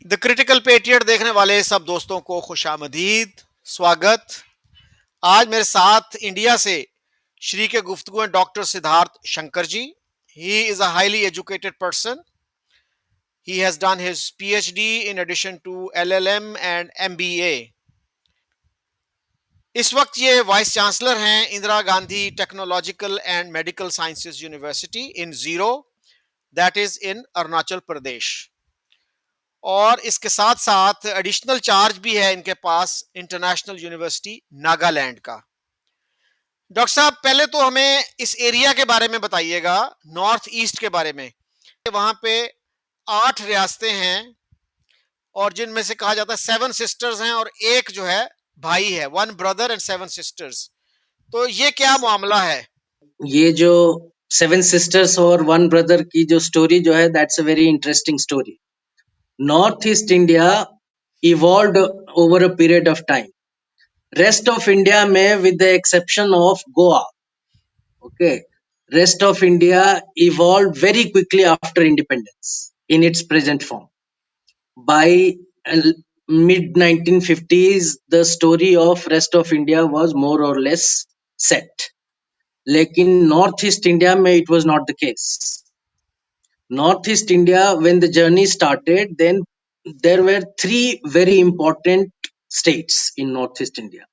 The critical patriot देखने वाले सब दोस्तों को खुशामदीद, स्वागत। आज मेरे साथ इंडिया से श्री के गुफ्तगू हैं doctor Siddharth Shankar ji. He is a highly educated person. He has done his PhD in addition to LLM and MBA. इस वक्त ये वाइस चांसलर हैं Indira Gandhi technological and medical sciences university in Ziro, that is in Arunachal Pradesh. और इसके साथ साथ एडिशनल चार्ज भी है इनके पास इंटरनेशनल यूनिवर्सिटी नागालैंड का। डॉक्टर साहब, पहले तो हमें इस एरिया के बारे में बताइएगा, नॉर्थ ईस्ट के बारे में। वहां पे 8 रियासतें हैं और जिनमें से कहा जाता है 7 सिस्टर्स हैं और एक जो है भाई है, 1 ब्रदर एंड 7 सिस्टर्स। तो ये क्या मामला है? ये जो 7 सिस्टर्स और 1 ब्रदर की जो स्टोरी जो है that's a very interesting story. North east India evolved over a period of time. Rest of India में with the exception of Goa, okay, rest of India evolved very quickly after independence in its present form. By mid 1950s the story of rest of India was more or less set. लेकिन north east India में it was not the case. Northeast India, when the journey started, then there were three very important states in Northeast India: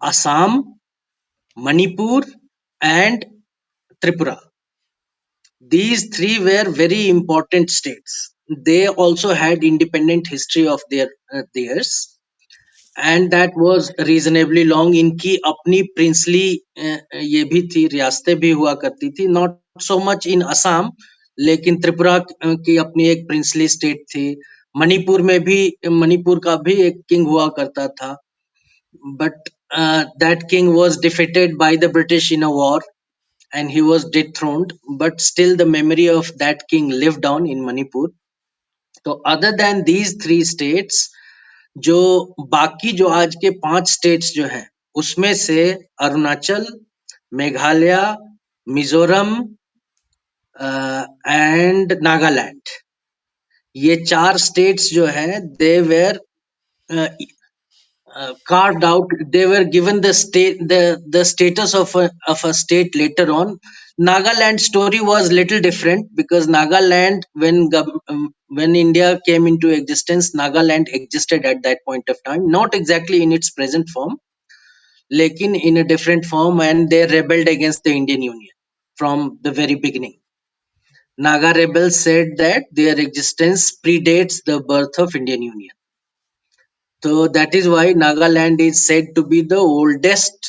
Assam, Manipur, and Tripura. These three were very important states. They also had independent history of theirs, and that was reasonably long. इनकी अपनी princely ये भी थी, रियासतें भी हुआ करती थी, not so much in Assam, लेकिन त्रिपुरा की अपनी एक princely state थी। मणिपुर में भी, मणिपुर का भी एक किंग हुआ करता था, but that king was defeated by the British in a war and he was dethroned, but still the memory of that king lived on in Manipur. So other than these three states, जो बाकी जो आज के 5 states जो हैं उसमें से Arunachal, Meghalaya, Mizoram and Nagaland, ये 4 स्टेट्स जो हैं they were carved out. They were given the status of a state later on. Nagaland story was little different because Nagaland, when India came into existence, Nagaland existed at that point of time, not exactly in its present form, lekin in a different form, and they rebelled against the Indian Union from the very beginning. Naga rebels said that their existence predates the birth of Indian Union. So that is why Nagaland is said to be the oldest,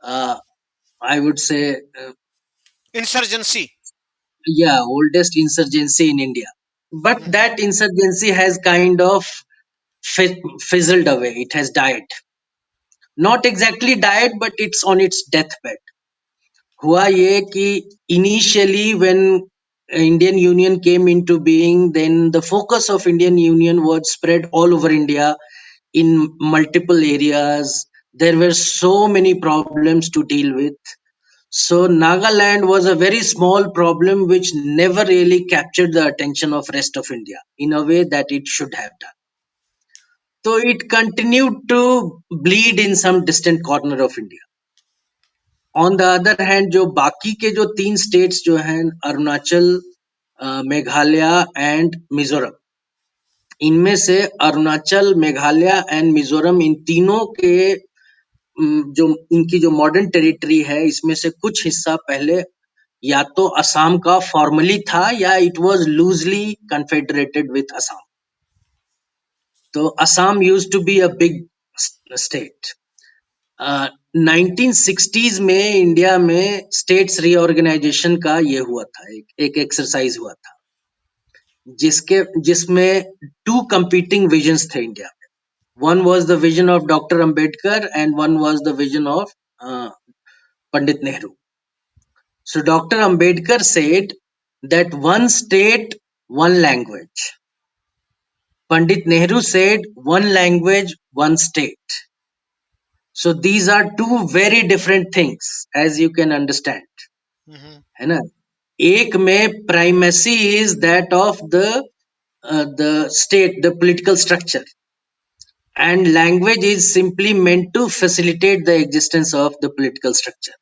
I would say, insurgency. yeah, oldest insurgency in India. But that insurgency has kind of fizzled away. It has died. Not exactly died, but it's on its deathbed. हुआ ये कि initially when Indian Union came into being, then the focus of Indian Union was spread all over India in multiple areas. There were so many problems to deal with. So Nagaland was a very small problem which never really captured the attention of rest of India in a way that it should have done. So it continued to bleed in some distant corner of India. On the other hand, जो बाकी के जो 3 states जो हैं Arunachal, Meghalaya and Mizoram, इनमें से Arunachal, Meghalaya and Mizoram, इन तीनों के जो इनकी जो मॉडर्न टेरिटरी है इसमें से कुछ हिस्सा पहले या तो असम का फॉर्मली था या it was loosely confederated with Assam. तो Assam used to be a big state. 1960s में इंडिया में स्टेट्स रीऑर्गेनाइजेशन का ये हुआ था, एक एक्सरसाइज हुआ था जिसमें 2 competing विजन्स थे इंडिया में। One was the vision of Dr. Ambedkar and one was the vision of Pandit Nehru. So Dr. Ambedkar said that one state, one language. Pandit Nehru said one language, one state. So these are two very different things, as you can understand. है ना? एक में primacy is that of the the state, the political structure, and language is simply meant to facilitate the existence of the political structure.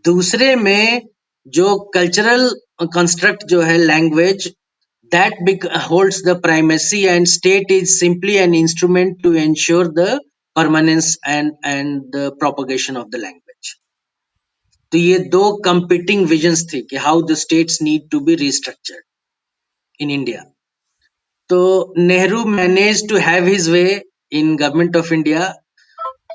दूसरे में जो cultural construct जो है language, that holds the primacy, and state is simply an instrument to ensure the permanence and the propagation of the language. तो ये दो competing visions थी कि how the states need to be restructured in India. So Nehru managed to have his way in government of India.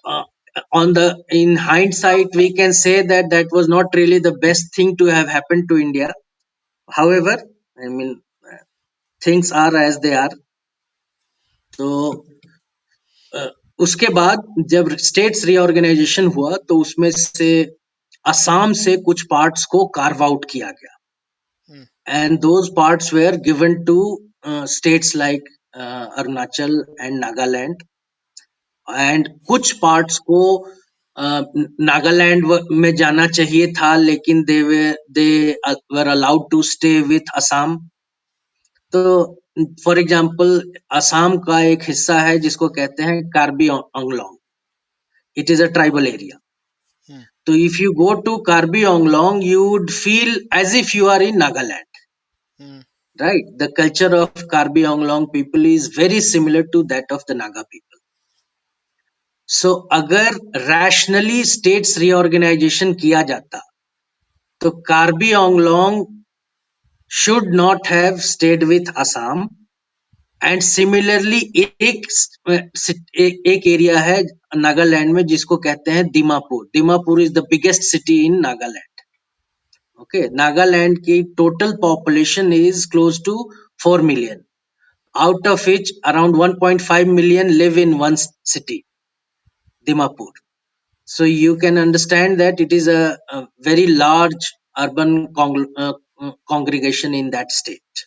Uh, on the in hindsight, we can say that that was not really the best thing to have happened to India. However, I mean, things are as they are. तो अ, उसके बाद जब states reorganisation हुआ तो उसमें से असम से कुछ पार्ट्स को कार्व आउट किया गया, हम्म, and those parts were given to states like Arunachal and Nagaland, and कुछ पार्ट्स को नागालैंड में जाना चाहिए था लेकिन they were allowed to stay with Assam. तो फॉर एग्जांपल असम का एक हिस्सा है जिसको कहते हैं Karbi Anglong. It is a tribal area. Hmm, तो if you go to Karbi Anglong you would feel as if you are in Nagaland. Hmm, Right, the culture of Karbi Anglong people is very similar to that of the Naga people. So अगर rationally states reorganization किया जाता तो Karbi Anglong should not have stayed with Assam. And similarly एक area है नागालैंड में जिसको कहते हैं Dimapur. Dimapur is the biggest city in Nagaland. Okay, Nagaland की total population is close to 4 million, out of which around 1.5 million live in one city, Dimapur. So you can understand that it is a very large urban congregation in that state.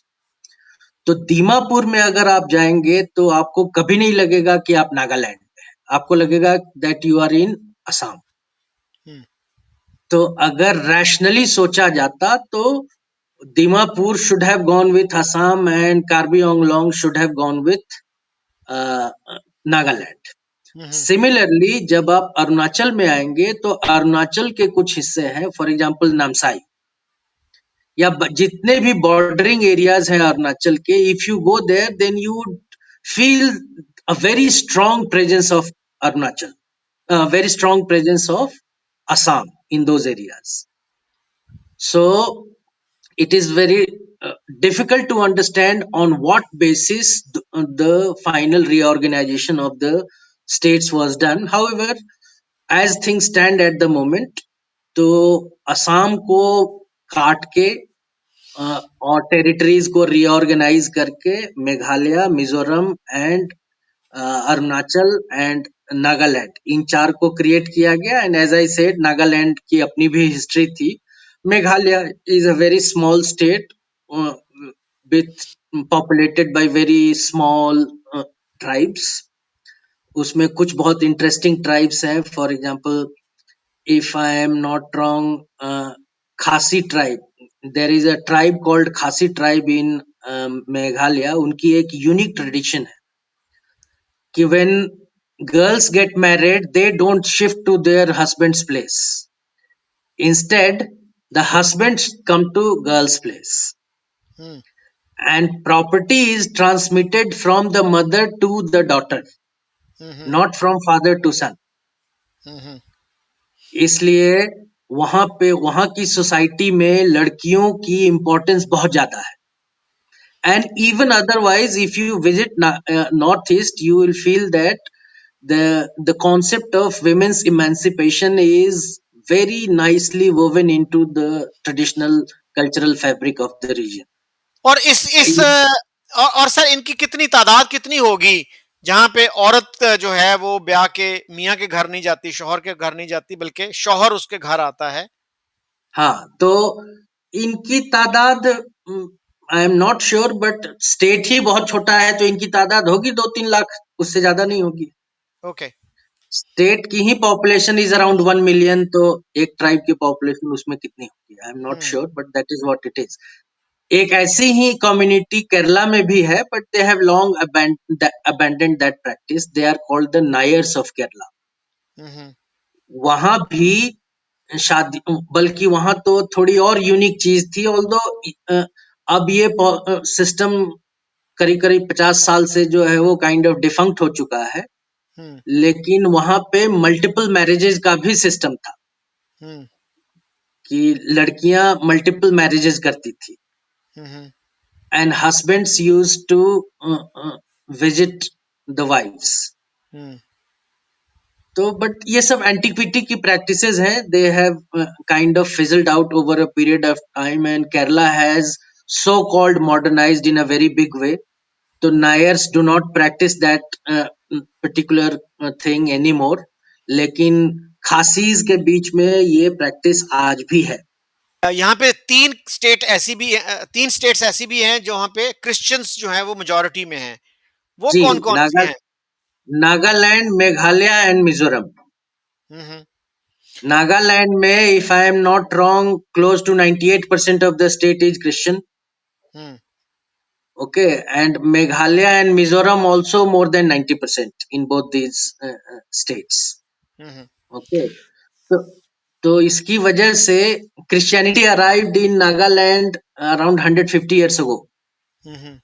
तो दीमापुर में अगर आप जाएंगे तो आपको कभी नहीं लगेगा कि आप नागालैंड में हैं. आपको लगेगा that you are in Assam. Hmm, तो अगर रैशनली सोचा जाता तो Dimapur should have gone with Assam and Karbi Anglong should have gone with Nagaland. Hmm, similarly जब आप अरुणाचल में आएंगे तो अरुणाचल के कुछ हिस्से हैं, फॉर एग्जांपल नामसाई या जितने भी बॉर्डरिंग एरियाज हैं अरुणाचल के, if you go there then you would feel a very strong presence of Arunachal, very strong presence of Assam in those areas. So it is very difficult to understand on what basis the final reorganization of the states was done. However, as things stand at the moment, तो असम को काट के और territories को reorganize करके Meghalaya, Mizoram and Arunachal and Nagaland, इन चार को क्रिएट किया गया. And as I said, Nagaland की अपनी भी हिस्ट्री थी. Meghalaya is a very small state with populated by very small tribes. उसमें कुछ बहुत इंटरेस्टिंग ट्राइब्स हैं. For example, if I am not wrong, Khasi tribe. There is a tribe called Khasi tribe in Meghalaya. उनकी एक unique tradition है कि when girls get married, they don't shift to their husband's place. Instead, the husbands come to girl's place, hmm, and property is transmitted from the mother to the daughter, hmm, not from father to son. हम्म, इसलिए वहां पे वहां की society में लड़कियों की importance बहुत ज्यादा है. And even otherwise if you visit north east you will feel that the concept of women's emancipation is very nicely woven into the traditional cultural fabric of the region. और इस और sir इनकी कितनी तादाद कितनी होगी जहां पे औरत जो है वो ब्याह के मियाँ के घर नहीं जाती, शौहर के घर नहीं जाती, बल्कि शौहर उसके घर आता है? हाँ, तो इनकी तादाद I am not sure, but state ही बहुत छोटा है तो इनकी तादाद होगी 2-3 लाख, उससे ज्यादा नहीं होगी. ओके. स्टेट की ही पॉपुलेशन इज अराउंड 1 million, तो एक ट्राइब की पॉपुलेशन उसमें कितनी होगी I am not hmm, sure, but that is what it is. एक ऐसी ही कम्युनिटी केरला में भी है, but they have long abandoned that practice. They are called the Nairs of Kerala. Hmm, वहां भी शादी, बल्कि वहां तो थोड़ी और यूनिक चीज थी, ऑल्दो अब ये सिस्टम करीब करीब 50 साल से जो है वो काइंड ऑफ डिफंक्ट हो चुका है. हम्म, लेकिन वहां पे मल्टीपल मैरिजेज का भी सिस्टम था, हम्म, कि लड़कियां मल्टीपल मैरिजेज करती थी, hmm, and husbands use to visit the wifes. Hmm, तो बट ये सब एंटिक्विटी की प्रैक्टिसेस हैं. They have kind of fizzled out over a period of time, and Kerala has so called modernized in a very big way. तो Nairs do not practice that particular thing any more. लेकिन खासीज के बीच में ये practice आज भी है. यहाँ पे तीन स्टेट्स ऐसी भी हैं जहाँ पे क्रिश्चियंस जो हैं वो मेजोरिटी में हैं। वो जी, कौन कौन से हैं? नागालैंड, मेघालय एंड मिजोरम. हम्म, नागालैंड में, if I am not wrong, close to 98% of the state is Christian. Hmm, okay. And Meghalaya and Mizoram also more than 90% in both these states. Hmm, okay. तो इसकी वजह से Christianity arrived in Nagaland around 150 years ago. Hmm,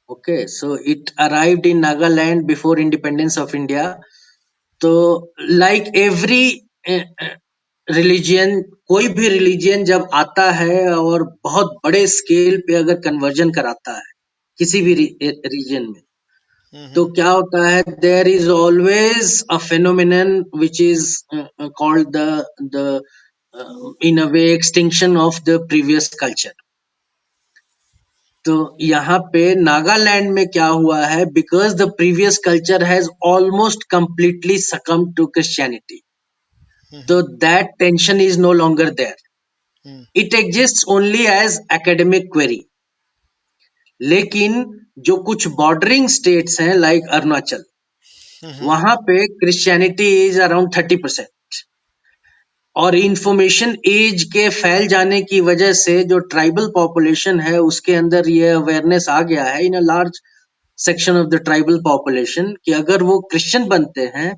Okay, so it arrived in Nagaland before independence of India. तो like every religion, कोई भी religion जब आता है और बहुत बड़े स्केल पे अगर कन्वर्जन कराता है किसी भी रीजन में, तो हम्म, क्या होता है, there is always a phenomenon which is called the in a way extinction of the previous culture. तो यहाँ पे नागालैंड में क्या हुआ है, because the previous culture has almost completely succumb to Christianity, तो hmm, that tension is no longer there. Hmm, it exist only as academic query. लेकिन जो कुछ बॉर्डरिंग स्टेट्स हैं लाइक अरुणाचल, हम्म, वहां पे क्रिश्चियनिटी इज अराउंड 30%. और information as के फैल जाने की वजह से जो ट्राइबल पॉपुलेशन है उसके अंदर ये अवेयरनेस आ गया है in a large section of the tribal population, कि अगर वो क्रिश्चियन बनते हैं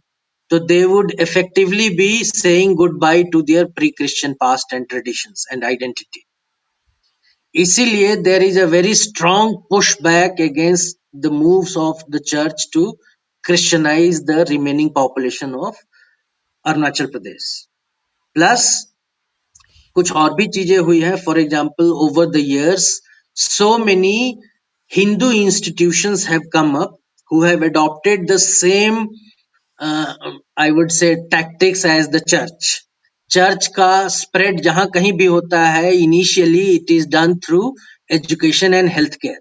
तो they would effectively be saying good bye to their pre Christian past and traditions and identity. इसीलिए there is a very strong push back against the moves of the church to Christianize the remaining population of Arunachal Pradesh. Plus कुछ और भी चीजें हुई हैं. For example, over the years so many Hindu institutions have come up who have adopted the same, I would say, tactics as the church. Church का spread जहां कहीं भी होता है, initially it is done through education and health care.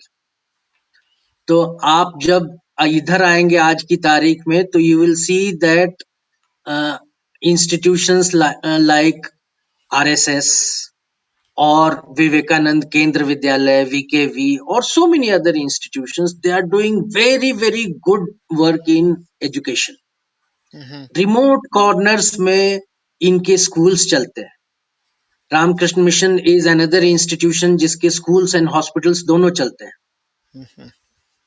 तो आप जब इधर आएंगे आज की तारीख में, तो you will see that institutions like RSS or Vivekanand Kendra Vidyalaya, VKV, or so many other institutions, they are doing very, very good work in education. Hmm, Remote corners में इनके schools चलते हैं. Ramakrishna Mission is another institution जिसके schools and hospitals दोनों चलते हैं. Hmm,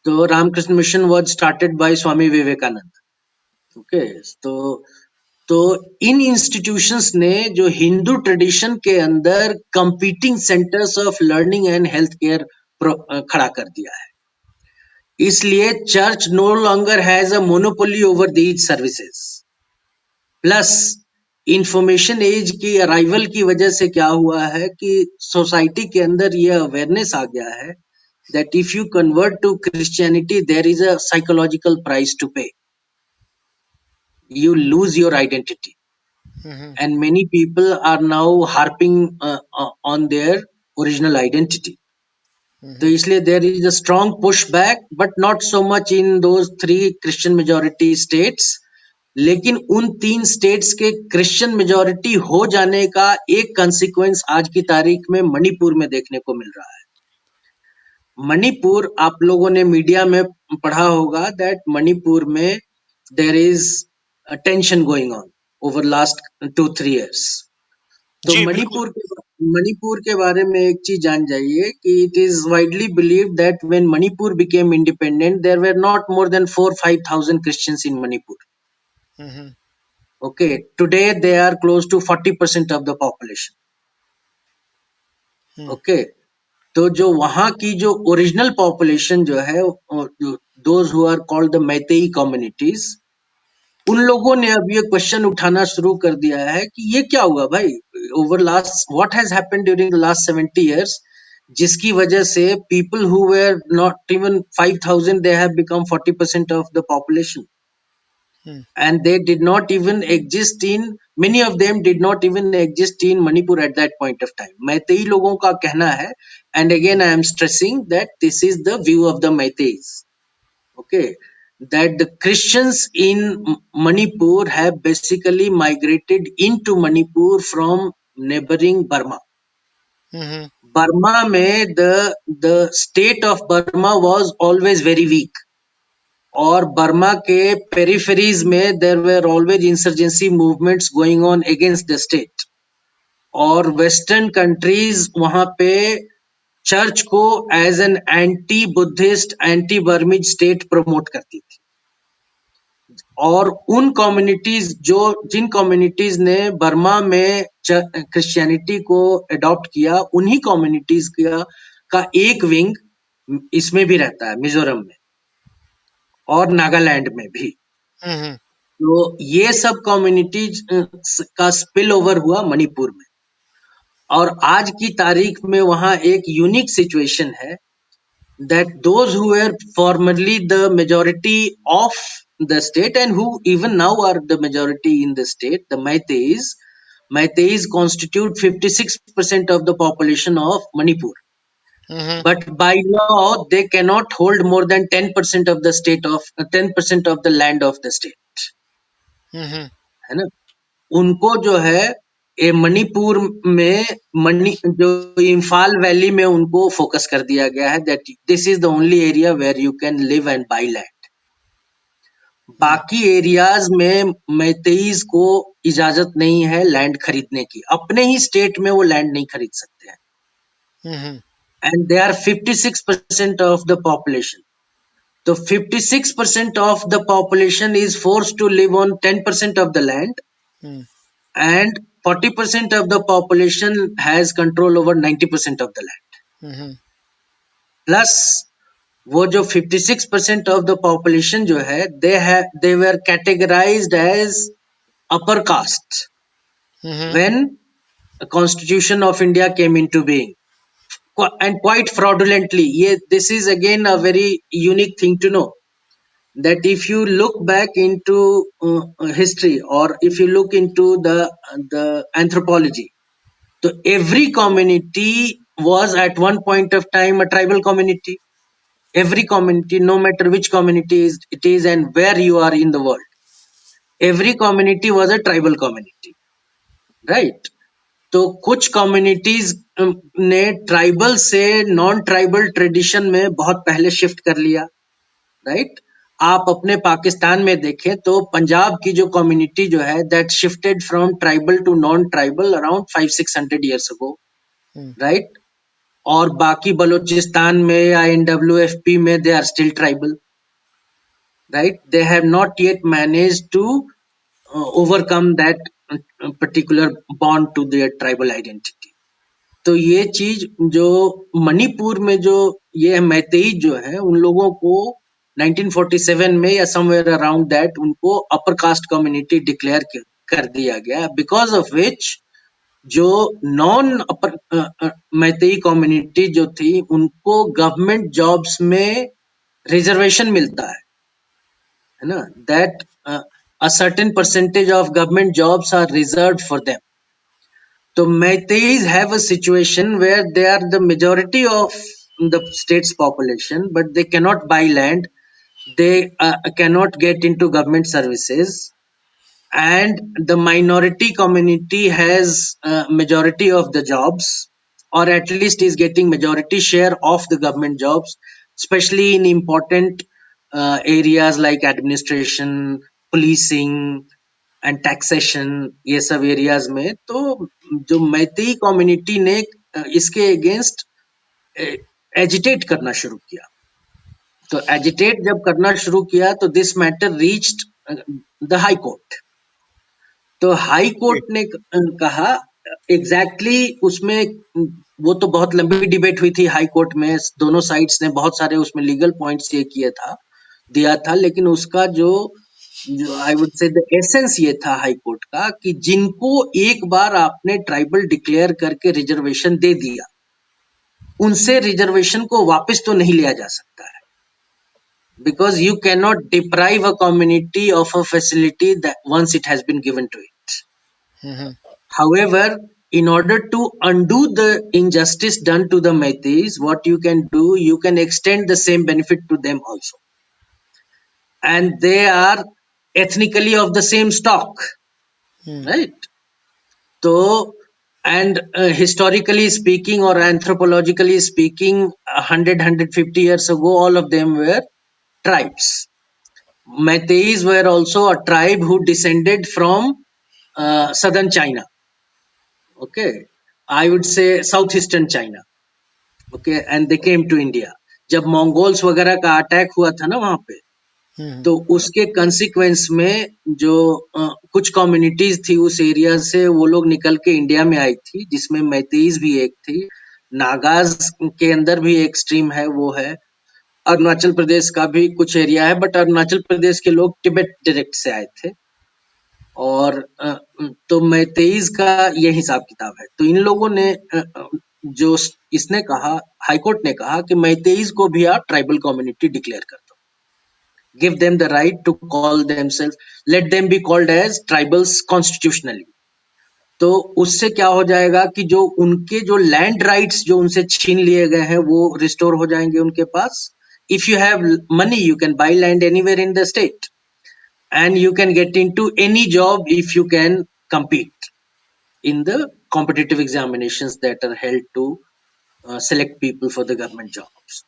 तो Ramakrishna Mission was started by Swami Vivekananda. Okay, तो इन इंस्टीट्यूशंस ने जो हिंदू ट्रेडिशन के अंदर competing centres of learning and health care खड़ा कर दिया है. इसलिए church no longer has a monopoly over these services. Plus information age की अराइवल की वजह से क्या हुआ है कि सोसाइटी के अंदर ये अवेयरनेस आ गया है that if you convert to Christianity, there is a psychological price to pay. You lose your identity. Hmm, And many people are now harping on their original identity. तो हम्म, इसलिए there is a strong pushback, but not so much in those three Christian majority states. लेकिन उन तीन states के Christian majority हो जाने का एक कंसिक्वेंस आज की तारीख में मणिपुर में देखने को मिल रहा है. मणिपुर, आप लोगों ने मीडिया में पढ़ा होगा दैट मणिपुर में there is tension going on over last 2-3 years. तो जी बिल्कुल। मणिपुर मणिपुर के बारे में एक चीज जान जाइए कि it is widely believed that when Manipur became independent there were not more than 4-5 thousand Christians in Manipur. Mhm. Okay, today they are close to 40% of the population. Mhm. Okay, तो जो वहाँ की जो ओरिजिनल पॉपुलेशन जो है, those who are called the Meitei communities, उन लोगों ने अब ये क्वेश्चन उठाना शुरू कर दिया है कि ये क्या हुआ भाई, over last what has happened during the last 70 years, जिसकी वजह से people who were not even 5,000 they have become 40% of the population, Mhm. and they did not even exist in, many of them did not even exist in Manipur at that point of time. Maitei लोगों का कहना है, and again I am stressing that this is the view of the Maiteis, okay, that the Christians in Manipur have basically migrated into Manipur from neighboring Burma. Mhm. Burma में the state of Burma was always very weak, और बर्मा के peripheries में there were always insurgency movements going on against the state, और western countries वहां पे church को as an anti Buddhist anti Burmese state promote करती थी, और उन कम्युनिटीज जो जिन कम्युनिटीज ने बर्मा में क्रिश्चियनिटी को अडॉप्ट किया, उन्हीं कम्युनिटीज का एक विंग इसमें भी रहता है, मिजोरम में और नागालैंड में भी। Mhm. तो ये सब कम्युनिटीज का स्पिल ओवर हुआ मणिपुर में, और आज की तारीख में वहां एक यूनिक सिचुएशन है that those who were formerly the majority of the state and who even now are the majority in the state, the Meiteis constitute 56% of the population of Manipur, Mhm. but by law they cannot hold more than 10% of the state of 10% of the land of the state, Mhm. है ना। उनको जो है ये मणिपुर में, मणि जो Imphal valley में उनको फोकस कर दिया गया है, that this is the only area where you can live and buy land. Mhm. बाकी एरियाज में मैतेईज को इजाजत नहीं है लैंड खरीदने की, अपने ही स्टेट में वो लैंड नहीं खरीद सकते हैं, Mhm. And they are 56% of the population. तो 56% of the population is force to live on 10% of the land, Mhm. and 40% of the population has control over 90% of the land. Mhm. Plus वो जो 56% of the population जो है, they were categorized as upper caste Mhm. when the Constitution of India came into being, and quite fraudulently. This is again a very unique thing to know, that if you look back into history, or if you look into the anthropology, so every community was at one point of time a tribal community. Every community, no matter which community it is and where you are in the world, every community was a tribal community, right? तो कुछ communities ने tribal से non tribal tradition में बहुत पहले shift कर लिया, right. आप अपने पाकिस्तान में देखें तो पंजाब की जो कम्युनिटी जो है, that shifted from tribal to non tribal around 500-600 years ago, Mhm. Right. और बाकी बलूचिस्तान में या NWFP में they are still tribal, right. They have not yet manage to overcome that particular bond to their tribal identity. तो ये चीज जो मणिपुर में जो ये मैतेई जो है, उन लोगों को 1947 में या समवेयर अराउंड दैट उनको अपर कास्ट कम्युनिटी डिक्लेयर कर दिया गया, बिकॉज ऑफ विच जो नॉन अपर मैतेई कम्युनिटी जो थी, उनको गवर्नमेंट जॉब्स में रिजर्वेशन मिलता है ना, that a certain percentage of government jobs are reserved for them. So Meiteis have a situation where they are the majority of the state's population, but they cannot buy land, they cannot get into government services, and the minority community has majority of the jobs, or at least is getting majority share of the government jobs, especially in important areas like administration, policing, and taxation, ये सब areas में। तो जो Meitei community ने इसके against agitate करना शुरू किया। तो एजिटेट जब करना शुरू किया तो this matter reached the high court. तो हाई कोर्ट ने कहा एग्जैक्टली उसमें, वो तो बहुत लंबी डिबेट हुई थी हाई कोर्ट में, दोनों साइड्स ने बहुत सारे उसमें लीगल पॉइंट्स ये किया था, दिया था, लेकिन उसका जो जो I would say the essence ये था हाई कोर्ट का कि जिनको एक बार आपने ट्राइबल डिक्लेयर करके रिजर्वेशन दे दिया, उनसे रिजर्वेशन को वापस तो नहीं लिया जा सकता है, because you cannot deprive a community of a facility that once it has been given to it. However, in order to undo the injustice done to the Meiteis, what you can do, you can extend the same benefit to them also. And they are ethnically of the same stock, right? So, and historically speaking or anthropologically speaking, 100-150 years ago, all of them were tribes. Meiteis were also a tribe who descended from southern China. Okay, I would say southeastern China. Okay, and they came to India. जब Mongols वगैरह का attack हुआ था ना वहां पे, तो उसके कंसिक्वेंस में जो कुछ कम्युनिटीज थी उस एरिया से, वो लोग निकल के इंडिया में आई थी, जिसमें मैतेईज भी एक थी। नागाज के अंदर भी एक स्ट्रीम है, वो है। अरुणाचल प्रदेश का भी कुछ एरिया है, बट अरुणाचल प्रदेश के लोग तिब्बत डायरेक्ट से आए थे। और तो मैतेईज का ये हिसाब किताब है। तो इन लोगों ने जो इसने कहा, हाईकोर्ट ने कहा कि मैतेईज को भी आप ट्राइबल कम्युनिटी डिक्लेयर कर दो, give them the right to call themselves, let them be called as tribals constitutionally. तो उससे क्या हो जाएगा कि जो उनके जो लैंड राइट्स जो उनसे छीन लिए गए हैं वो रिस्टोर हो जाएंगे उनके पास। If you have money you can buy land anywhere in the state, and you can get into any job if you can compete in the competitive examinations that are held to select people for the government jobs.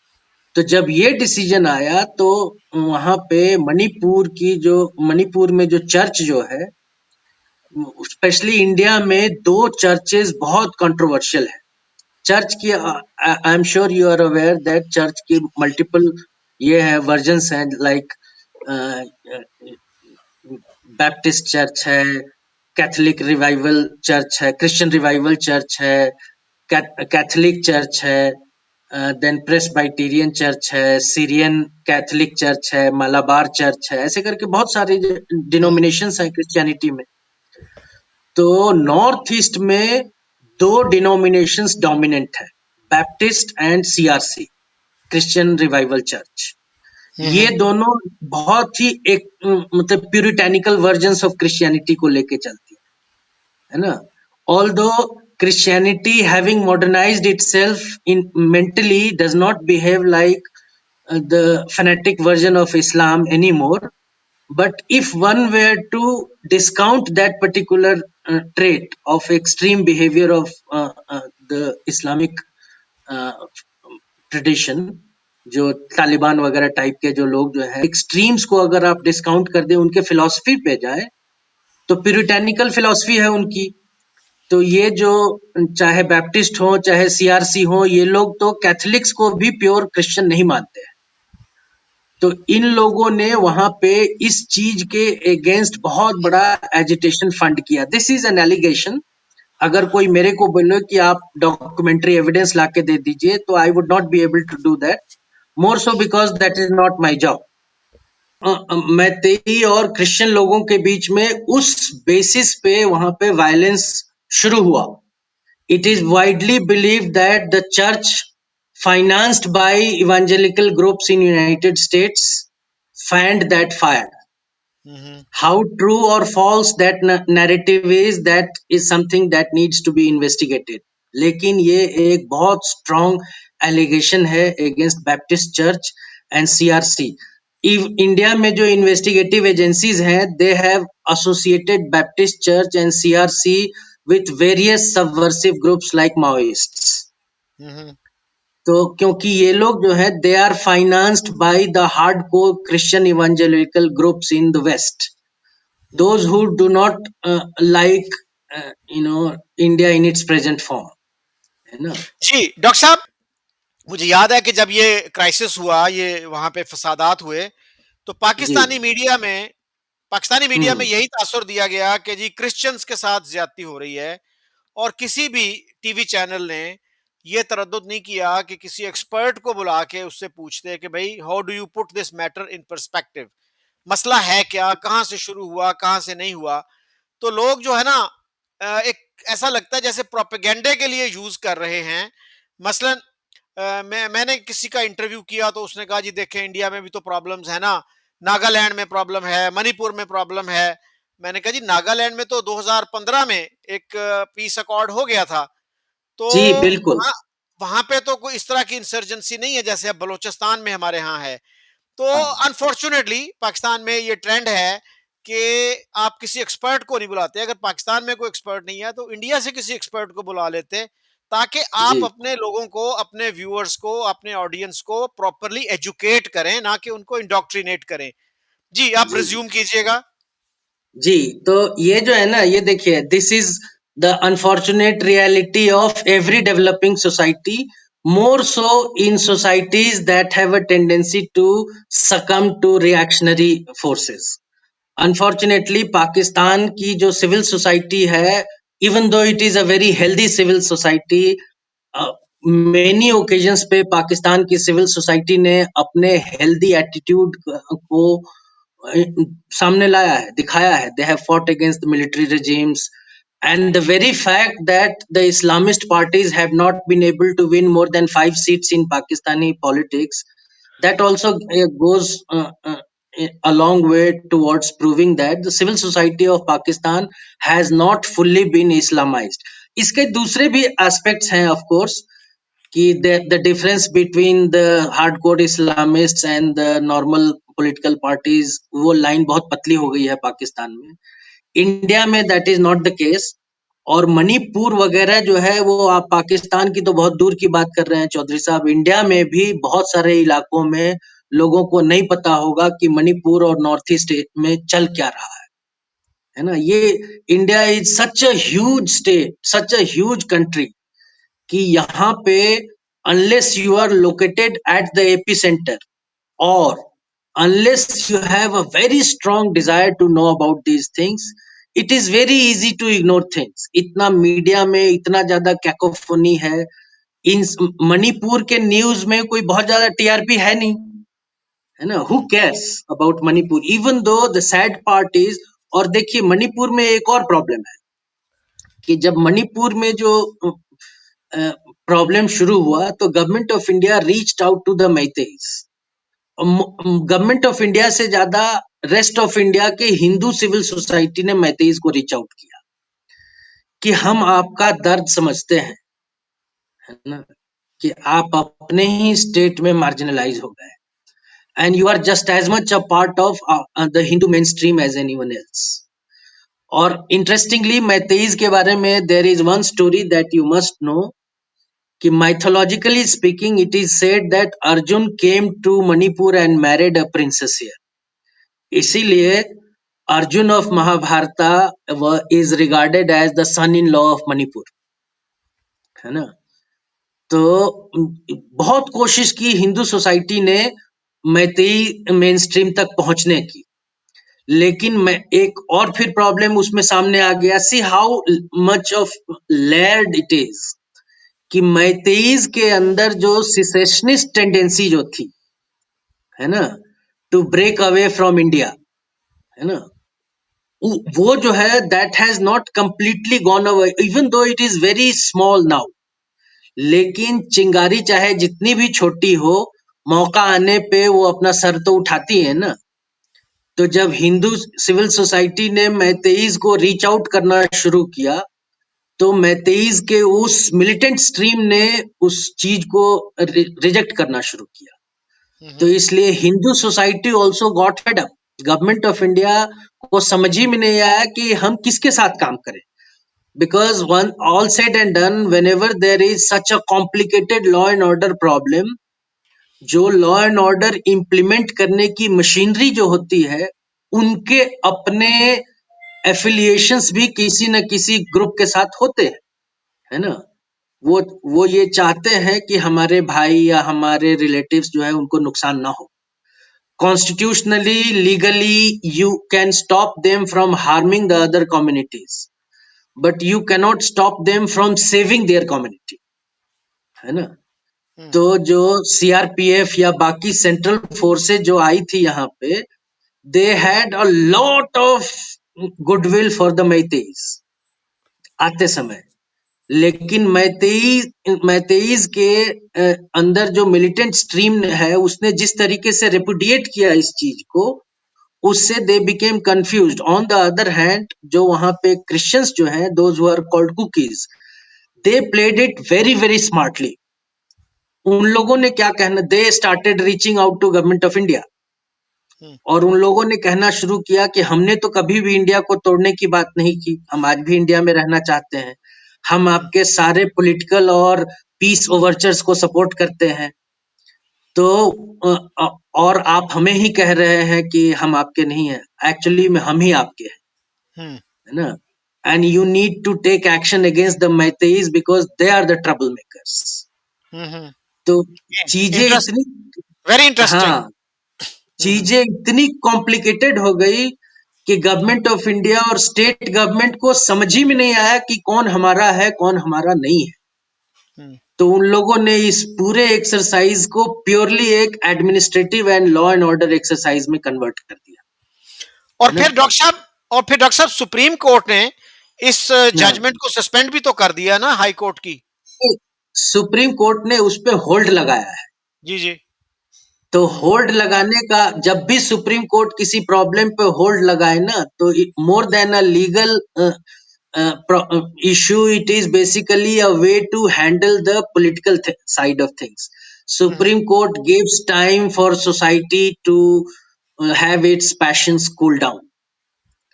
तो जब ये decision आया तो वहां पे मणिपुर में जो church जो है, स्पेशली इंडिया में दो चर्चेस बहुत कंट्रोवर्शियल है। चर्च की I am sure you are aware that church की मल्टीपल ये है वर्जन्स हैं, लाइक बैप्टिस्ट चर्च है, कैथोलिक रिवाइवल चर्च है, क्रिश्चियन रिवाइवल चर्च है, कैथोलिक चर्च है, देन प्रेस्बाइटेरियन चर्च है, सीरियन कैथोलिक चर्च है, मलाबार चर्च है, ऐसे करके बहुत सारे डिनोमिनेशंस हैं क्रिश्चियनिटी में। तो नॉर्थ ईस्ट में दो डिनोमिनेशंस डोमिनेंट है, Baptist and CRC, Christian revival church. ये दोनों बहुत ही एक मतलब प्यूरिटैनिकल वर्जन्स ऑफ क्रिश्चियनिटी को लेके चलती है ना। Although Christianity having modernised itself in mentally does not behave like the fanatic version of Islam anymore. But if one were to discount that particular trait of extreme behavior of the Islamic tradition, जो तालिबान वगैरह type के जो लोग जो है extremes को अगर आप डिस्काउंट कर दे, उनके फिलॉसफी पे जाए, तो प्यूरिटैनिकल फिलॉसफी है उनकी। तो ये जो चाहे बैप्टिस्ट हो चाहे सीआरसी हो, ये लोग तो कैथोलिक्स को भी प्योर क्रिश्चियन नहीं मानते हैं। तो इन लोगों ने वहां पे इस चीज के अगेंस्ट बहुत बड़ा एजिटेशन फंड किया। This is an allegation. अगर कोई मेरे को बोले कि आप डॉक्यूमेंट्री एविडेंस लाके दे दीजिए, तो I would not be able to do that, more so because that is not my job. Meitei और क्रिश्चियन लोगों के बीच में उस बेसिस पे वहां पे वायलेंस शुरू हुआ। It is widely believe that the church financed by evangelical groups in United States fanned that fire. How true or false that narrative is, that is something that needs to be investigated. लेकिन ये एक बहुत strong allegation है against Baptist Church and CRC. India में जो investigative agencies हैं, they have associated Baptist Church and CRC with various subversive groups like Maoists. तो क्योंकि ये लोग जो है they are financed by the hardcore Christian evangelical groups in the west, those who do not like India in its present form, है ना? जी, doctor साहब, मुझे याद है कि जब ये क्राइसिस हुआ, ये वहाँ पे फसादात हुए, तो जी। पाकिस्तानी मीडिया में हम्म। यही तासुर दिया गया कि जी क्रिश्चियंस के साथ ज्यादती हो रही है, और किसी भी टीवी चैनल ने ये तरद्दुद नहीं किया कि किसी एक्सपर्ट को बुला के उससे पूछते कि भाई how do you put this matter in perspective, मसला है क्या, कहाँ से शुरू हुआ, कहाँ से नहीं हुआ। तो लोग जो है ना, एक ऐसा लगता है जैसे प्रोपेगेंडे के लिए यूज कर रहे हैं। मसलन मैंने किसी का इंटरव्यू किया तो उसने कहा जी देखें, इंडिया में भी तो प्रॉब्लम्स है ना, नागालैंड में प्रॉब्लम है, मणिपुर में प्रॉब्लम है। मैंने कहा जी नागालैंड में तो 2015 में एक पीस अकॉर्ड हो गया था, तो जी, बिल्कुल। वहां वहां पे तो कोई इस तरह की इंसर्जेंसी नहीं है जैसे अब बलूचिस्तान में हमारे यहाँ है। तो हाँ। अनफॉर्चुनेटली पाकिस्तान में ये ट्रेंड है कि आप किसी एक्सपर्ट को नहीं बुलाते। अगर पाकिस्तान में कोई एक्सपर्ट नहीं है तो इंडिया से किसी एक्सपर्ट को बुला लेते, ताकि आप जी, अपने लोगों को, अपने व्यूअर्स को, अपने ऑडियंस को प्रॉपरली एजुकेट करें, ना कि उनको इंडोक्ट्रिनेट करें। जी, आप जी, जी। रिज्यूम कीजिएगा। जी, तो ये जो है ना, ये देखिए, this is the unfortunate reality of every developing society, more so in societies that have a tendency to succumb to reactionary forces. Unfortunately Pakistan की जो सिविल सोसाइटी है, even though it is a very healthy civil society, many occasions पे पाकिस्तान की civil society ने अपने healthy attitude को सामने लाया है, दिखाया है। They have fought against the military regimes, and the very fact that the Islamist parties have not been able to win more than 5 seats in Pakistani politics, that also goes a long way towards proving that the civil society of Pakistan has not fully been Islamized. इसके दूसरे भी aspects हैं, of course, कि the difference between the hardcore Islamists and the normal political parties, वो line बहुत पतली हो गई है पाकिस्तान में। इंडिया में that is not the case. और मणिपुर वगैरह जो है, वो आप पाकिस्तान की तो बहुत दूर की बात कर रहे हैं चौधरी साहब, इंडिया में भी बहुत सारे इलाकों में लोगों को नहीं पता होगा कि मणिपुर और नॉर्थ ईस्ट में चल क्या रहा है ना? ये India is such a huge state, such a huge country, कि यहाँ पे unless you are located at the epicentre, or unless you have a very strong desire to know about these things, it is very easy to ignore things. इतना media में इतना ज्यादा cacophony है। इन मणिपुर के news में कोई बहुत ज्यादा टीआरपी है नहीं, है ना? Who cares about Manipur, even though the sad part is. और देखिए, मणिपुर में एक और प्रॉब्लम है कि जब मणिपुर में जो प्रॉब्लम शुरू हुआ, तो government of India reached out to the Meiteis. Government of India से ज्यादा रेस्ट ऑफ इंडिया के हिंदू सिविल सोसाइटी ने मैतेईस को रीच आउट किया कि हम आपका दर्द समझते हैं, है ना? कि आप अपने ही स्टेट में मार्जिनलाइज हो गए, and you are just as much a part of the Hindu mainstream as anyone else. और इंटरेस्टिंगली मैतेईस के बारे में there is one story that you must know, कि mythologically speaking it is said that Arjun came to Manipur and married a princess here. इसीलिए Arjun of Mahabharata is regarded as the son in law of Manipur, है ना? तो बहुत कोशिश की Hindu society ने Meitei main stream तक पहुंचने की, लेकिन मैं एक और फिर प्रॉब्लम उसमें सामने आ गया। See how much of layered it is, कि मैतेईज के अंदर जो सिसेशनिस्ट टेंडेंसी जो थी, है ना, to break away from India, है ना, वो जो है that has not completely gone away, even though it is very small now. लेकिन चिंगारी चाहे जितनी भी छोटी हो, मौका आने पे वो अपना सर तो उठाती है ना। तो जब हिंदू सिविल सोसाइटी ने मैतेईज को रीच आउट करना शुरू किया, तो मैतेईज के उस मिलिटेंट स्ट्रीम ने उस चीज को रिजेक्ट करना शुरू किया। तो हम्म। इसलिए Hindu society also got fed up. Government of India को समझ ही में नहीं आया कि हम किसके साथ काम करें, because one all said and done, whenever there is such a complicated law and order problem, जो लॉ एंड ऑर्डर इम्प्लीमेंट करने की मशीनरी जो होती है, उनके अपने एफिलिएशंस भी किसी न किसी ग्रुप के साथ होते हैं, है ना? वो वो ये चाहते हैं कि हमारे भाई या हमारे रिलेटिव्स जो है उनको नुकसान ना हो। Constitutionally, legally, you can stop them from harming the other communities, but you cannot stop them from saving their community, है ना? तो जो सीआरपीएफ या बाकी सेंट्रल फोर्सेस जो आई थी यहाँ पे, they had a lot of goodwill for the Meiteis आते समय, लेकिन मैतेईस के अंदर जो मिलिटेंट स्ट्रीम है उसने जिस तरीके से रेपुडिएट किया इस चीज को, उससे they became confused. On the other hand जो वहां पे क्रिश्चियंस जो हैं, those who are called Kukis, they played it very very smartly. उन लोगों ने क्या कहना, they started reaching out to government of India, और उन लोगों ने कहना शुरू किया कि हमने तो कभी भी इंडिया को तोड़ने की बात नहीं की, हम आज भी इंडिया में रहना चाहते हैं, हम आपके सारे पॉलिटिकल और पीस ओवरचर्स को सपोर्ट करते हैं। तो और आप हमें ही कह रहे हैं कि हम आपके नहीं हैं, एक्चुअली में हम ही आपके हैं, है ना? And you need to take action against the Meiteis because they are the trouble makers. तो चीजें इंटरेस्ट इतनी, वेरी इंटरेस्टिंग। हाँ, चीजें इतनी कॉम्प्लिकेटेड हो गई कि गवर्नमेंट ऑफ इंडिया और स्टेट गवर्नमेंट को समझ ही में नहीं आया कि कौन हमारा है कौन हमारा नहीं है। तो उन लोगों ने इस पूरे एक्सरसाइज को प्योरली एक administrative and law and order exercise में कन्वर्ट कर दिया, और है ना? फिर डॉक्टर साहब और फिर डॉक्टर साहब सुप्रीम कोर्ट ने इस हाँ, जजमेंट को सस्पेंड भी तो कर दिया ना, हाई कोर्ट की। सुप्रीम कोर्ट ने उस पे होल्ड लगाया है। जी जी। तो होल्ड लगाने का, जब भी सुप्रीम कोर्ट किसी प्रॉब्लम पे होल्ड लगाए ना, तो more than a legal issue, it is basically a way to handle the political side of things. Supreme Court gives time for society to have its passions cool down,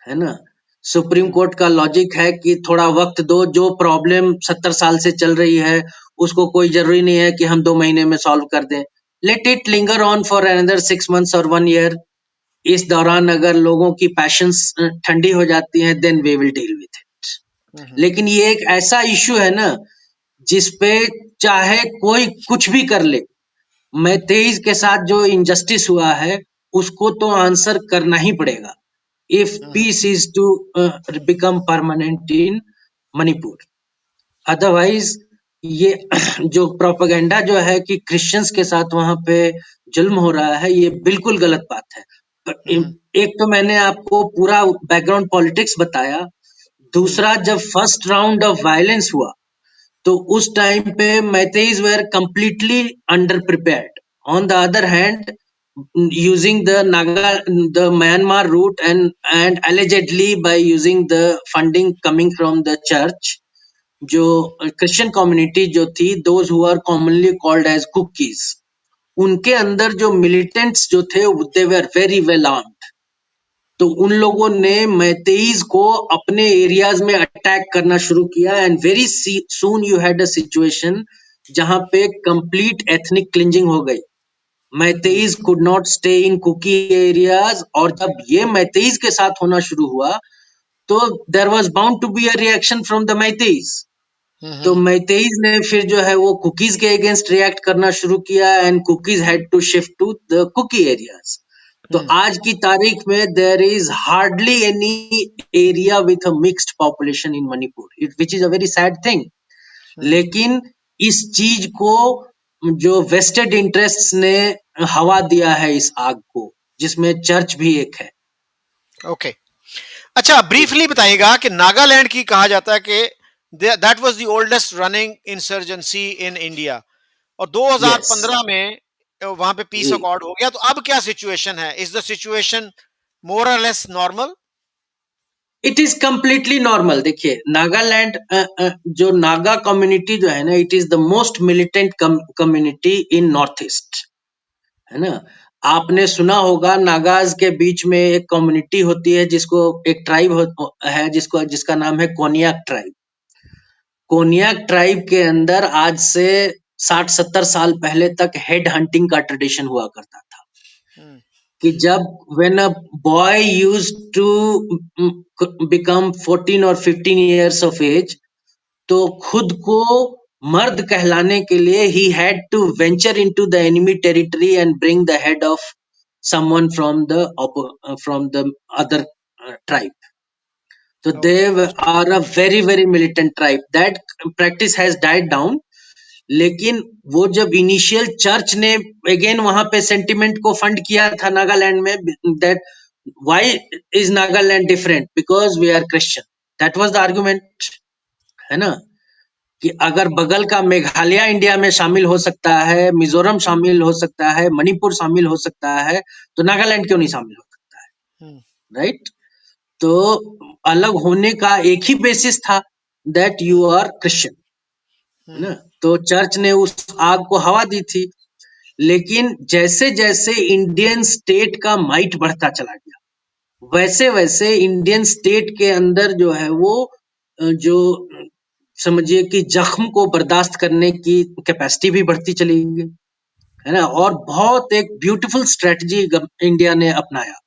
है ना? Supreme court का logic है कि थोड़ा वक्त दो, जो problem 70 साल से चल रही है उसको कोई जरूरी नहीं है कि हम 2 महीने में सॉल्व कर दें। Let it linger on for another 6 months और 1 ईयर। इस दौरान अगर लोगों की पैशंस ठंडी हो जाती हैं, then we will deal with it. लेकिन ये एक ऐसा इश्यू है ना जिसपे चाहे कोई कुछ भी कर ले, मैतेईस के साथ जो इनजस्टिस हुआ है उसको तो आंसर करना ही पड़ेगा, if peace is to become permanent in Manipur. Otherwise ये जो प्रोपेगेंडा जो है कि क्रिश्चियंस के साथ वहां पे जुल्म हो रहा है, ये बिल्कुल गलत बात है। एक तो मैंने आपको पूरा बैकग्राउंड पॉलिटिक्स बताया, दूसरा जब फर्स्ट राउंड ऑफ वायलेंस हुआ तो उस टाइम पे Meiteis were completely under prepared. On the other hand, using the Myanmar route, and allegedly by using the funding coming from the church, जो क्रिश्चियन कम्युनिटी जो थी, those who are commonly called as Kukis, उनके अंदर जो militants जो थे they were very well armed. तो उन लोगों ने मैतेईस को अपने एरियाज में अटैक करना शुरू किया, and very soon you had a situation जहां पे कंप्लीट एथनिक क्लिंजिंग हो गई। Meiteis could not stay in Kuki areas, और जब ये मैतेईस के साथ होना शुरू हुआ तो there was bound to be a reaction from the Meiteis. तो मैतेईस ने फिर जो है वो कुकीज के अगेंस्ट रिएक्ट करना शुरू किया, and Kukis had to shift to the Kuki areas. तो आज की तारीख में there is hardly any area with a mixed population in Manipur, which is a very sad thing. लेकिन इस चीज को जो वेस्टेड इंटरेस्ट्स ने हवा दिया है इस आग को, जिसमें चर्च भी एक है। ओके। अच्छा, ब्रीफली बताइएगा कि नागालैंड की कहा जाता है कि that was the oldest running insurgency in India, और यस 2015 में वहां पे पीस जी, अकॉर्ड हो गया। तो अब क्या सिचुएशन है? इज द सिचुएशन मोर और less normal? It is completely normal. देखिए, नागालैंड जो नागा कम्युनिटी जो है ना, it is the most militant community in north east, है ना? आपने सुना होगा नागाज के बीच में एक कम्युनिटी होती है, जिसको एक ट्राइब है जिसको जिसका नाम है कोनियाक ट्राइब। कोनियाक ट्राइब के अंदर आज से 60-70 साल पहले तक हेड हंटिंग का ट्रेडिशन हुआ करता था। कि जब when a boy used to become 14 or 15 years of age, तो खुद को मर्द कहलाने के लिए he had to venture into the enemy territory and bring the head of someone from the other tribe. So they Okay. are a very very militant tribe. That practice has died down. लेकिन वो जब initial church ने again वहां पे sentiment को fund किया था नागालैंड में, that why is Nagaland different, because we are Christian, that was the argument, है ना, कि अगर बगल का मेघालय इंडिया में शामिल हो सकता है, मिजोरम शामिल हो सकता है, मणिपुर शामिल हो सकता है, तो नागालैंड क्यों नहीं शामिल हो सकता है, Hmm. राइट? तो अलग होने का एक ही बेसिस था, that Hmm. You are Christian, है Hmm. ना? तो चर्च ने उस आग को हवा दी थी। लेकिन जैसे जैसे इंडियन स्टेट का माइट बढ़ता चला गया, वैसे वैसे इंडियन स्टेट के अंदर जो है वो जो समझिए कि जख्म को बर्दाश्त करने की कैपेसिटी भी बढ़ती चली गई, है ना? Hmm. और बहुत एक ब्यूटीफुल स्ट्रेटजी इंडिया ने अपनाया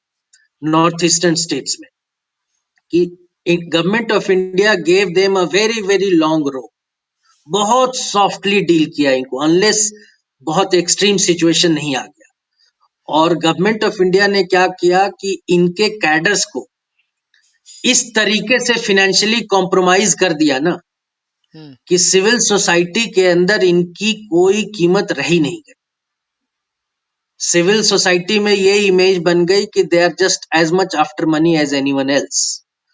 नॉर्थ ईस्टर्न स्टेट्स में, कि government of India gave them a very very long rope, बहुत सॉफ्टली डील किया इनको, अनलेस बहुत एक्सट्रीम सिचुएशन नहीं आ गया। और गवर्नमेंट ऑफ इंडिया ने क्या किया कि इनके कैडर्स को इस तरीके से फाइनेंशियली कॉम्प्रोमाइज कर दिया ना, Hmm. कि सिविल सोसाइटी के अंदर इनकी कोई कीमत रही नहीं गई। सिविल सोसाइटी में ये इमेज बन गई कि they are just as much after money as anyone else.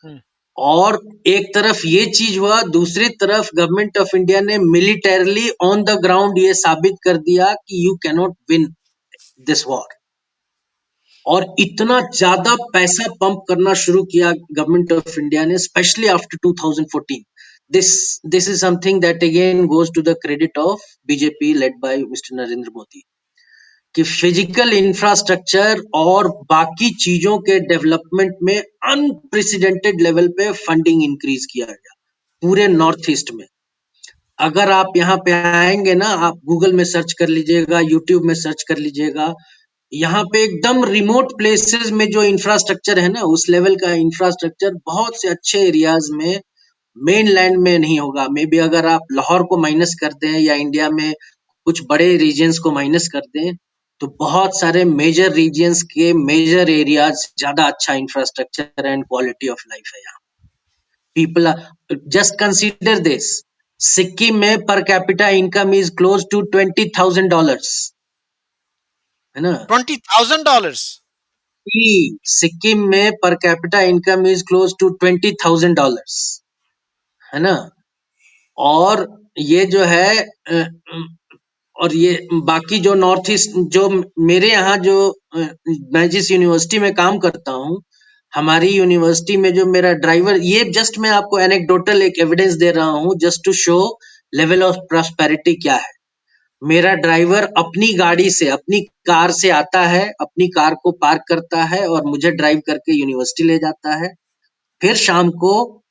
Hmm. और एक तरफ ये चीज हुआ, दूसरी तरफ गवर्नमेंट ऑफ इंडिया ने मिलिटरली ऑन द ग्राउंड ये साबित कर दिया कि you cannot win this war. और इतना ज्यादा पैसा पंप करना शुरू किया गवर्नमेंट ऑफ इंडिया ने, specially after 2014। This this is something that again goes to the credit of BJP led bye mister Narendra Modi, कि फिजिकल इंफ्रास्ट्रक्चर और बाकी चीजों के डेवलपमेंट में अनप्रेसिडेंटेड लेवल पे फंडिंग इंक्रीज किया गया पूरे नॉर्थ ईस्ट में। अगर आप यहाँ पे आएंगे ना, आप गूगल में सर्च कर लीजिएगा, यूट्यूब में सर्च कर लीजिएगा, यहाँ पे एकदम रिमोट प्लेसेस में जो इंफ्रास्ट्रक्चर है ना, उस लेवल का इंफ्रास्ट्रक्चर बहुत से अच्छे एरियाज में मेन लैंड में नहीं होगा। मे बी अगर आप लाहौर को माइनस कर दें या इंडिया में कुछ बड़े रीजन्स को माइनस कर दें, तो बहुत सारे मेजर रीजन्स के मेजर एरियाज ज्यादा अच्छा infrastructure and quality of life है यहाँ। People just consider this, Sikkim में per capita income is close to $20,000, है ना? $20,000. सिक्किम में per capita income is close to $20,000, है ना? और ये जो है और ये बाकी जो नॉर्थ ईस्ट, जो मेरे यहाँ जो मैं जिस यूनिवर्सिटी में काम करता हूँ, हमारी यूनिवर्सिटी में जो मेरा ड्राइवर, ये जस्ट मैं आपको एनेक्डोटल एक एविडेंस दे रहा हूँ just to show level of prosperity क्या है। मेरा ड्राइवर अपनी गाड़ी से, अपनी कार से आता है, अपनी कार को पार्क करता है और मुझे ड्राइव करके यूनिवर्सिटी ले जाता है, फिर शाम को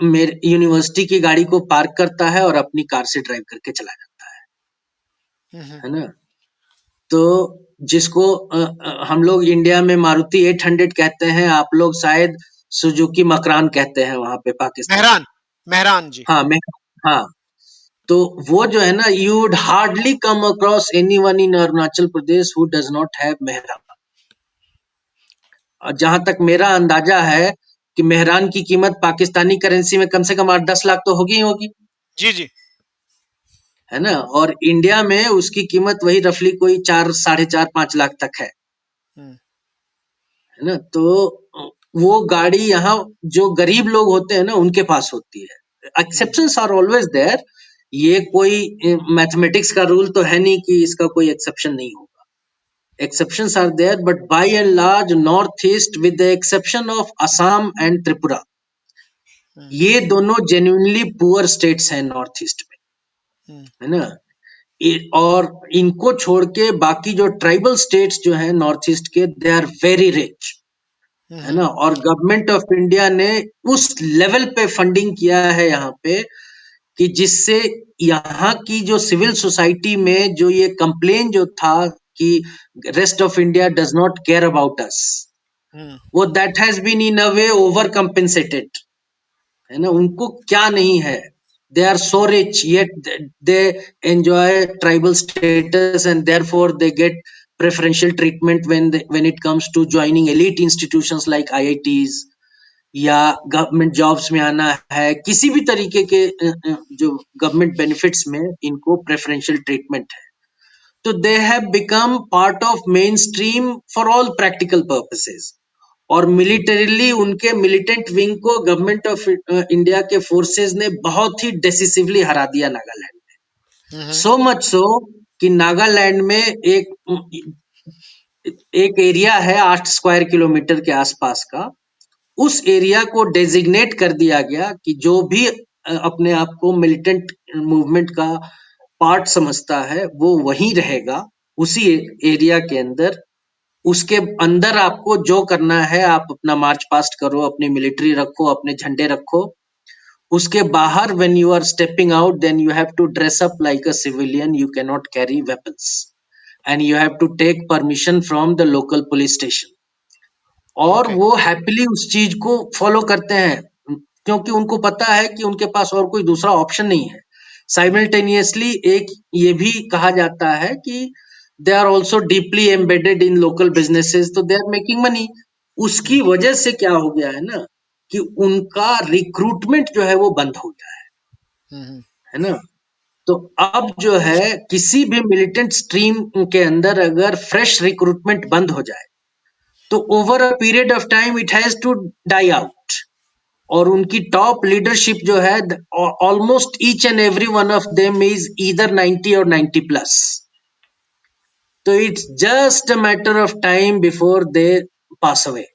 मेरे यूनिवर्सिटी की गाड़ी को पार्क करता है और अपनी कार से ड्राइव करके चला जाता Hmm. है ना? तो जिसको हम लोग इंडिया में मारुति 800 कहते हैं, आप लोग शायद सुजुकी मकरान कहते हैं वहां पे पाकिस्तान में। मेहरान, मेहरान जी। हाँ, मैं, हाँ, तो वो जो है ना, you would hardly come across anyone in Arunachal Pradesh who does not have Mehran. और जहां तक मेरा अंदाजा है कि मेहरान की कीमत पाकिस्तानी करेंसी में कम से कम 8-10 लाख तो होगी ही होगी, जी जी। है ना? और इंडिया में उसकी कीमत वही रफली कोई 4, 4.5, 5 लाख तक Hmm. है ना? तो वो गाड़ी यहाँ जो गरीब लोग होते हैं ना, उनके पास होती है। Hmm. Exceptions are always there. ये कोई मैथमेटिक्स का रूल तो है नहीं कि इसका कोई एक्सेप्शन नहीं होगा। Exceptions are there, but by and large north east with the exception of Assam and Tripura, Hmm. ये दोनों जेन्युइनली पुअर स्टेट्स हैं नॉर्थ ईस्ट में, Hmm. है ना? और इनको छोड़ के बाकी जो ट्राइबल स्टेट्स जो हैं नॉर्थ ईस्ट के, दे आर वेरी रिच, है Hmm. ना? और गवर्नमेंट ऑफ इंडिया ने उस लेवल पे फंडिंग किया है यहाँ पे, कि जिससे यहाँ की जो सिविल सोसाइटी में जो ये कंप्लेन जो था कि rest of India does not care about us, hmm, वो that has been in a way over compensated, है ना? उनको क्या नहीं है, they are so rich yet they enjoy tribal status and therefore they get preferential treatment when it comes to joining elite institutions like IITs, या government jobs में आना है, किसी भी तरीके के जो गवर्नमेंट बेनिफिट्स में इनको प्रेफरेंशियल ट्रीटमेंट है। तो they have become part of main stream for all practical purposes. और मिलिटरीली उनके मिलिटेंट विंग को गवर्नमेंट ऑफ इंडिया के फोर्सेस ने बहुत ही डिसिसिवली हरा दिया नागालैंड में। हम्म, सो मच सो कि नागालैंड में एक एरिया है 8 स्क्वायर किलोमीटर के आसपास का, उस एरिया को डेजिग्नेट कर दिया गया कि जो भी अपने आप को मिलिटेंट मूवमेंट का पार्ट समझता है वो वहीं रहेगा, उसी एरिया के अंदर। उसके अंदर आपको जो करना है आप अपना मार्च पास्ट करो, अपनी मिलिट्री रखो, अपने झंडे रखो। उसके बाहर when you are stepping out then you have to dress up like a civilian, you can not carry weapons and you have to take permission from the local police station. और okay, वो happily उस चीज को follow करते हैं, क्योंकि उनको पता है कि उनके पास और कोई दूसरा ऑप्शन नहीं है। साइमल्टेनियसली एक ये भी कहा जाता है कि they are also deeply embedded in local businesses, तो दे आर मेकिंग मनी। उसकी वजह से क्या हो गया है ना कि उनका रिक्रूटमेंट जो है वो बंद हो गया हम्म, है ना? तो अब जो है किसी भी मिलिटेंट स्ट्रीम के अंदर अगर फ्रेश रिक्रूटमेंट बंद हो जाए तो over a period of time it has to die out. और उनकी टॉप लीडरशिप जो है almost each and every one of them is either 90 और 90 प्लस। तो it's just a matter of time before they pass away.